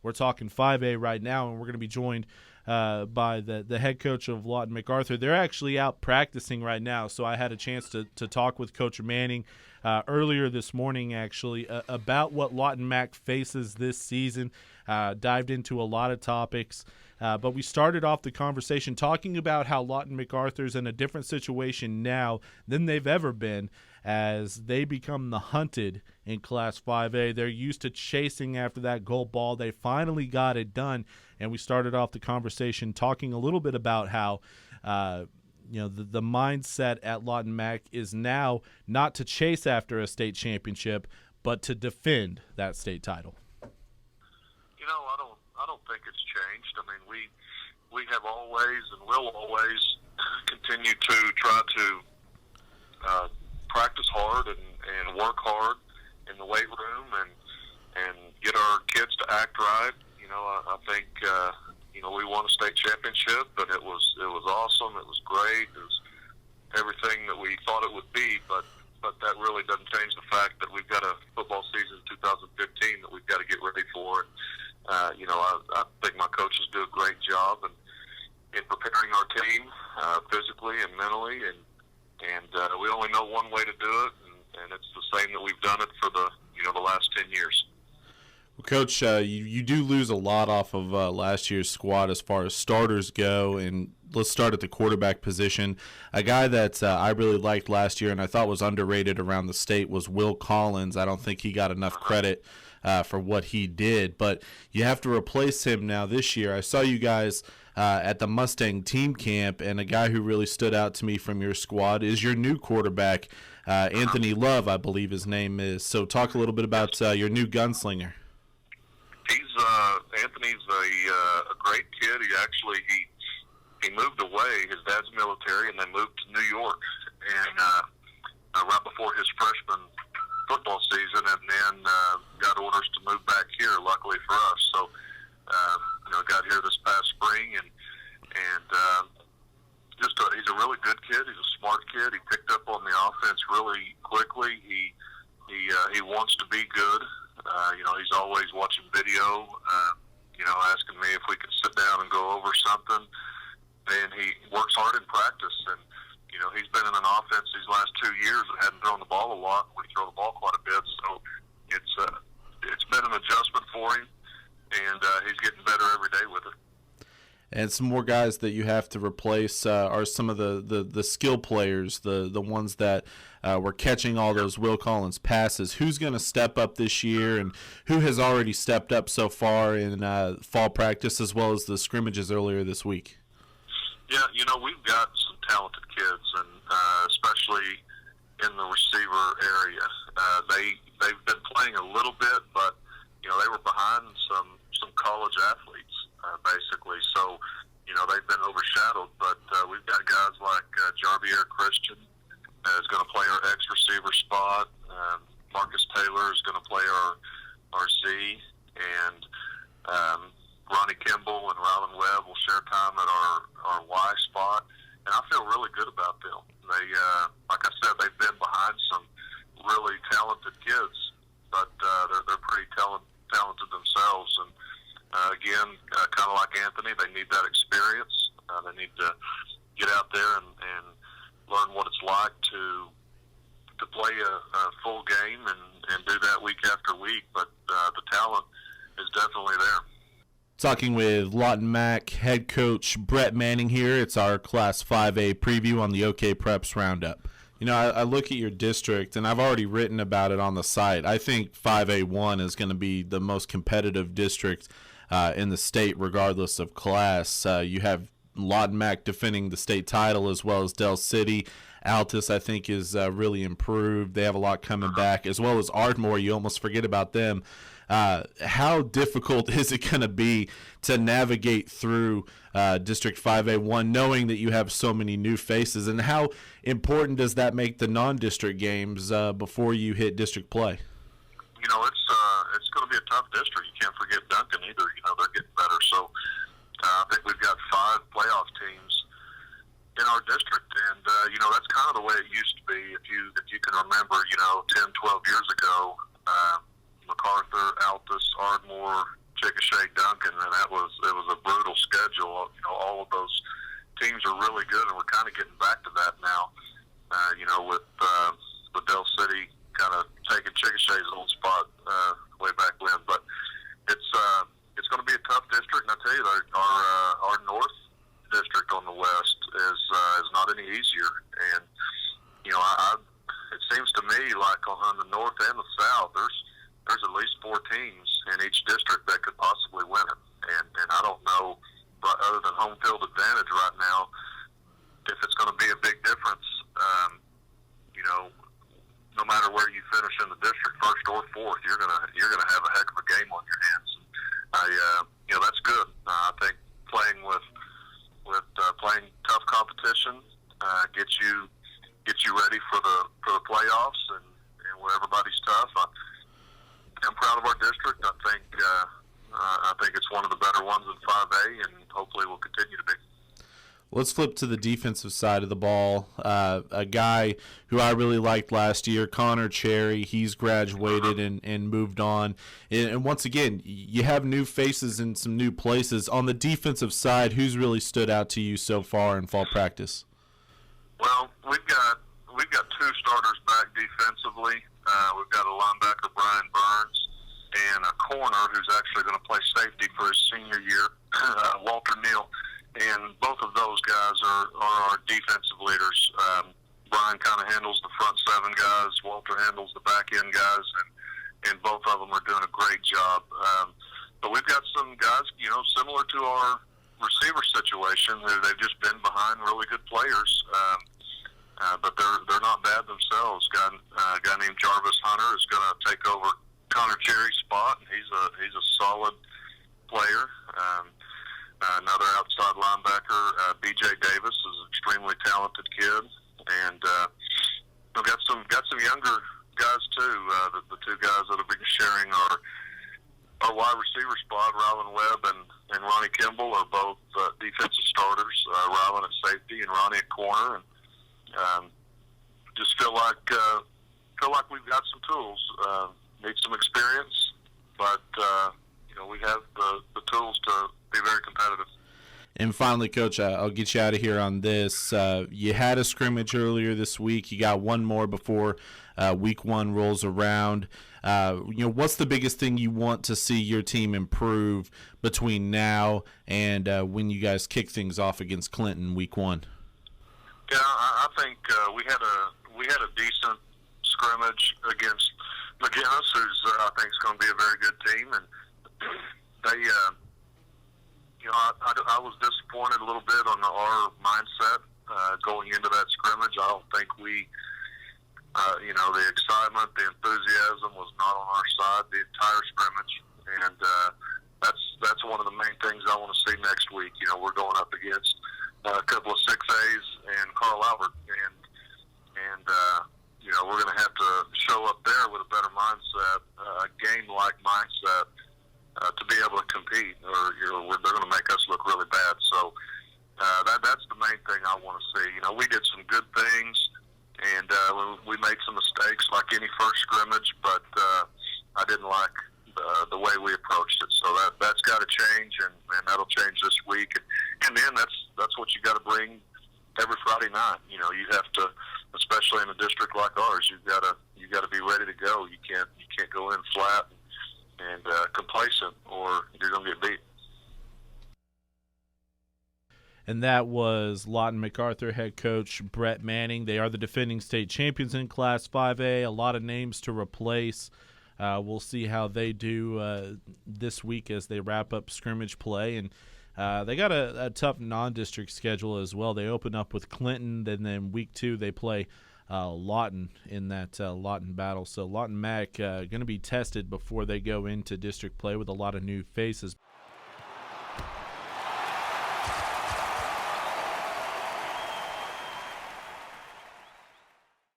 We're talking 5A right now, and we're going to be joined by the head coach of Lawton MacArthur. They're actually out practicing right now, so I had a chance to talk with Coach Manning earlier this morning, actually, about what Lawton Mac faces this season. Dived into a lot of topics, but we started off the conversation talking about how Lawton MacArthur's in a different situation now than they've ever been as they become the hunted in Class 5A. They're used to chasing after that gold ball. They finally got it done, and we started off the conversation talking a little bit about how the mindset at Lawton Mac is now not to chase after a state championship, but to defend that state title. I don't think it's changed. I mean, we have always and will always continue to try to practice hard and work hard in the weight room and get our kids to act right. I think we won a state championship, but it was awesome. It was great. It was everything that we thought it would be, but that really doesn't change the fact that we've got a football season in 2015 that we've got to get ready for. I think my coaches do a great job in preparing our team physically and mentally, and we only know one way to do it, and it's the same that we've done it for the last 10 years. Well, Coach, you do lose a lot off of last year's squad as far as starters go, and let's start at the quarterback position. A guy that I really liked last year and I thought was underrated around the state was Will Collins. I don't think he got enough credit for what he did, but you have to replace him now this year. I saw you guys at the Mustang team camp, and a guy who really stood out to me from your squad is your new quarterback, Anthony Love, I believe his name is. So talk a little bit about your new gunslinger. Anthony's a great kid. He moved away. His dad's military, and they moved to New York, and right before his freshman football season, and then got orders to move back here. Luckily for us, so got here this past spring, and he's a really good kid. He's a smart kid. He picked up on the offense really quickly. He wants to be good. He's always watching video, asking me if we could sit down and go over something. And he works hard in practice. And, he's been in an offense these last 2 years that hadn't thrown the ball a lot. We throw the ball quite a bit. So it's been an adjustment for him, and he's getting better every day with it. And some more guys that you have to replace are some of the skill players, the ones that were catching all those Will Collins passes. Who's going to step up this year, and who has already stepped up so far in fall practice as well as the scrimmages earlier this week? Yeah, we've got some talented kids, and especially in the receiver area. They've been playing a little bit, but they were behind some college athletes basically. So they've been overshadowed. But we've got guys like Jarvier Christian is going to play our X receiver spot. Marcus Taylor is going to play our Z, and Ronnie Kimball and Rylan Webb will share time at our Y spot, and I feel really good about them. They, like I said, they've been behind some really talented kids, but they're pretty talented themselves. And again, kind of like Anthony, they need that experience. They need to get out there and learn what it's like to play a full game and do that week after week. But the talent is definitely there. Talking with Lawton Mac head coach Brett Manning here. It's our Class 5A preview on the OK Preps Roundup. I look at your district, and I've already written about it on the site. I think 5A1 is going to be the most competitive district in the state, regardless of class. You have Lawton Mac defending the state title, as well as Del City. Altus, I think, is really improved. They have a lot coming back, as well as Ardmore. You almost forget about them. How difficult is it going to be to navigate through District 5A1, knowing that you have so many new faces, and how important does that make the non-district games before you hit district play? It's going to be a tough district. You can't forget Duncan either. They're getting better. So I think we've got 5 playoff teams in our district, and that's kind of the way it used to be. If you can remember, 10, 12 years ago, MacArthur, Altus, Ardmore, Chickasha, kind of getting back to that now. With Dell City kind of taking Chickasha's old spot way back when. But it's going to be a tough district, and I tell you, our North district on the west is not any easier. And it seems to me like on the north and the south, there's at least 4 teams in each district that could possibly win it. And I don't know, but other than home field advantage right now, if it's going to be a big difference. No matter where you finish in the district, first or fourth, you're gonna have a heck of a game on your hands. That's good. I think playing playing tough competition gets you ready for the playoffs and where everybody's tough. I'm proud of our district. I think it's one of the better ones in 5A, and hopefully will continue to be. Let's flip to the defensive side of the ball. A guy who I really liked last year, Connor Cherry, he's graduated and moved on. And once again, you have new faces in some new places. On the defensive side, who's really stood out to you so far in fall practice? Well, we've got 2 starters back defensively. We've got a linebacker, Brian Burns, and a corner who's actually going to play safety for his senior year, Walter Neal. And both of those guys are our defensive leaders. Brian kind of handles the front 7 guys. Walter handles the back end guys, and both of them are doing a great job. But we've got some guys, similar to our receiver situation, who they've just been behind really good players. But they're not bad themselves. A guy named Jarvis Hunter is going to take over Connor Cherry's spot, and he's a solid player. Another outside linebacker, B.J. Davis, is an extremely talented kid, and we've got some younger guys too. The 2 guys that have been sharing our wide receiver spot, Rylan Webb and Ronnie Kimball, are both defensive starters. Rylan at safety and Ronnie at corner, and just feel like we've got some tools. Need some experience, but we have the tools to be very competitive. And finally, Coach, I'll get you out of here on this. You had a scrimmage earlier this week. You got one more before week 1 rolls around. What's the biggest thing you want to see your team improve between now and when you guys kick things off against Clinton week 1? Yeah, I think we had a decent scrimmage against McGinnis, who's I think is going to be a very good team, and they. I was disappointed a little bit on our mindset going into that scrimmage. I don't think we, the excitement, the enthusiasm was not on our side the entire scrimmage, and that's one of the main things I want to see next week. We're going up against a couple of 6As and Carl Albert, and we're going to have to show up there with a better mindset, a game-like mindset. To be able to compete, or they're going to make us look really bad. So that's the main thing I want to see. We did some good things, and we made some mistakes like any first scrimmage, but I didn't like the way we approached it. So that's got to change, and that'll change this week. And then that's what you got to bring every Friday night. You have to, especially in a district like ours, you got to be ready to go. You can't go in flat and complacent, or you're going to get beat. And that was Lawton MacArthur head coach Brett Manning. They are the defending state champions in Class 5A. A lot of names to replace. We'll see how they do this week as they wrap up scrimmage play. And they got a tough non-district schedule as well. They open up with Clinton, then week 2 they play Lawton in that Lawton battle. So Lawton Mac going to be tested before they go into district play with a lot of new faces.